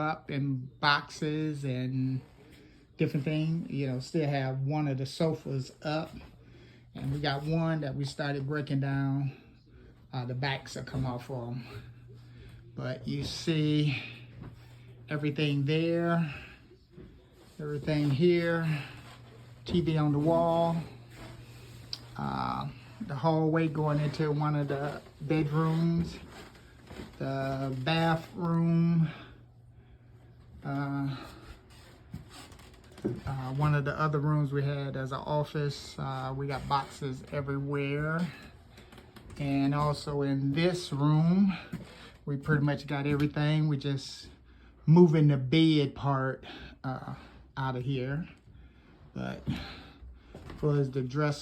up in boxes and different things. You know, still have one of the sofas up, and we got one that we started breaking down. The backs will come off of them, but you see everything there, everything here, TV on the wall, the hallway going into one of the bedrooms, the bathroom, one of the other rooms we had as an office. We got boxes everywhere. And also in this room, we pretty much got everything. We just moving the bed part out of here. But as far as the dresser,